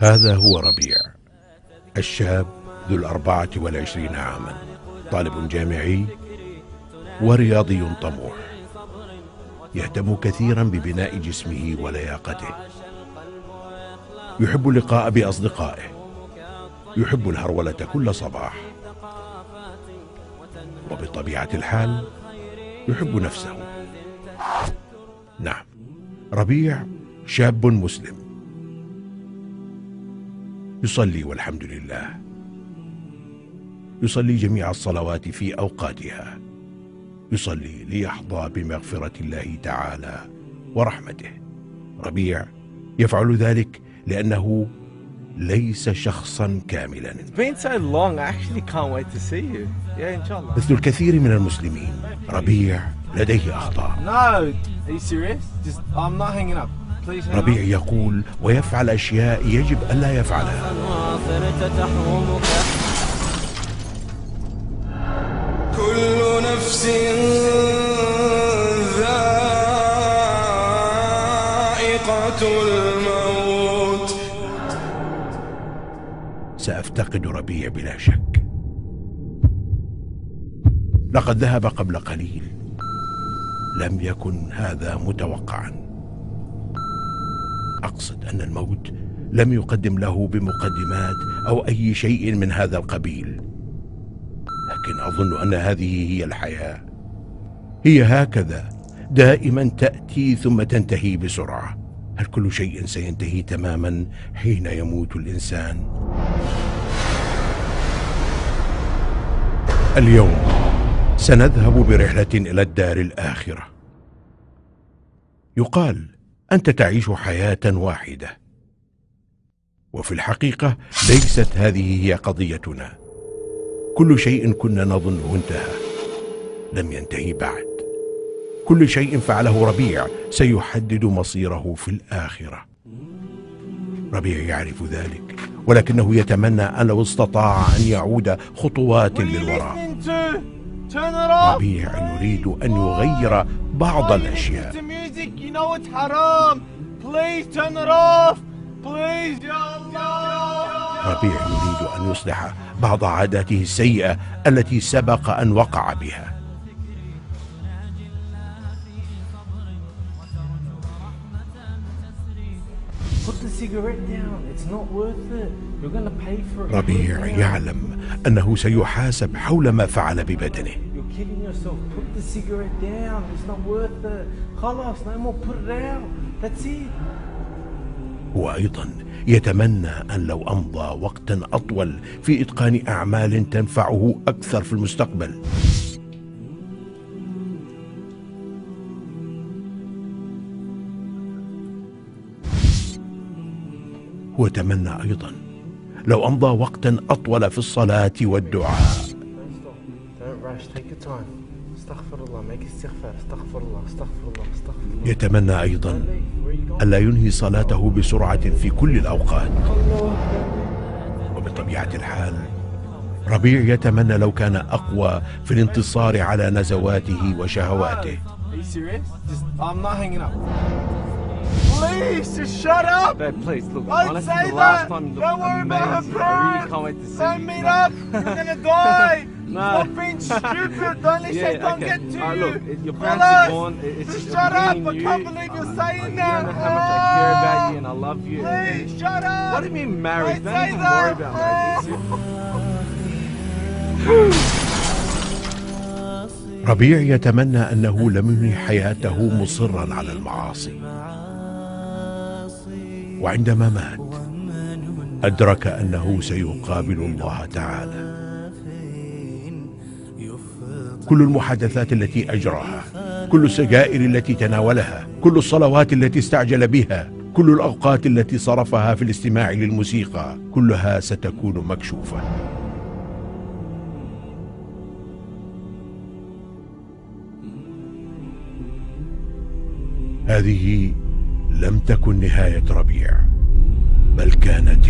هذا هو ربيع، الشاب ذو 24 عاما، طالب جامعي ورياضي طموح، يهتم كثيرا ببناء جسمه ولياقته، يحب اللقاء بأصدقائه، يحب الهرولة كل صباح، وبطبيعة الحال يحب نفسه. نعم، ربيع شاب مسلم، يصلي والحمد لله، يصلي جميع الصلوات في أوقاتها، يصلي ليحظى بمغفرة الله تعالى ورحمته. ربيع يفعل ذلك لأنه ليس شخصا كاملا. مثل الكثير من المسلمين، ربيع لديه أخطاء. ربيع يقول ويفعل أشياء يجب ألا يفعلها. كل نفس ذائقة الموت. سأفتقد ربيع بلا شك. لقد ذهب قبل قليل، لم يكن هذا متوقعا. أقصد أن الموت لم يقدم له بمقدمات أو أي شيء من هذا القبيل، لكن أظن أن هذه هي الحياة. هي هكذا دائما تأتي ثم تنتهي بسرعة. هل كل شيء سينتهي تماما حين يموت الإنسان؟ اليوم سنذهب برحلة إلى الدار الآخرة. يقال أنت تعيش حياة واحدة، وفي الحقيقة ليست هذه هي قضيتنا. كل شيء كنا نظنه انتهى لم ينتهي بعد. كل شيء فعله ربيع سيحدد مصيره في الآخرة. ربيع يعرف ذلك، ولكنه يتمنى أن لو استطاع أن يعود خطوات للوراء. ربيع يريد أن يغير بعض الأشياء. ربيع يريد أن يصلح بعض عاداته السيئة التي سبق أن وقع بها. ربيع يعلم أنه سيحاسب حول ما فعل ببدنه. هو أيضا يتمنى أن لو أمضى وقتا أطول في إتقان أعمال تنفعه أكثر في المستقبل. هو يتمنى أيضا لو أمضى وقتا أطول في الصلاة والدعاء. يتمنى أيضا ألا ينهي صلاته بسرعة في كل الأوقات. وبطبيعة الحال ربيع يتمنى لو كان أقوى في الانتصار على نزواته وشهواته. Please, just shut up! Babe, please, look, I'd honestly, say the last that! time you Don't looked worry about her amazing. I really parents! can't wait to see Don't you. meet up! You're gonna die! No. Stop being stupid! Don't let shit don't get to you! Look, your parents are gone. It's Just just shut up! between I you. can't believe you're saying You that! don't know how much I care about you and I love you. Please, shut up! What do you mean married? I'd Don't say even that. worry about marriage. ربيع يتمنى أنه لم ينهي حياته مصرا على المعاصي. وعندما مات أدرك أنه سيقابل الله تعالى. كل المحادثات التي أجراها، كل السجائر التي تناولها، كل الصلوات التي استعجل بها، كل الأوقات التي صرفها في الاستماع للموسيقى، كلها ستكون مكشوفة. هذه لم تكن نهاية ربيع، بل كانت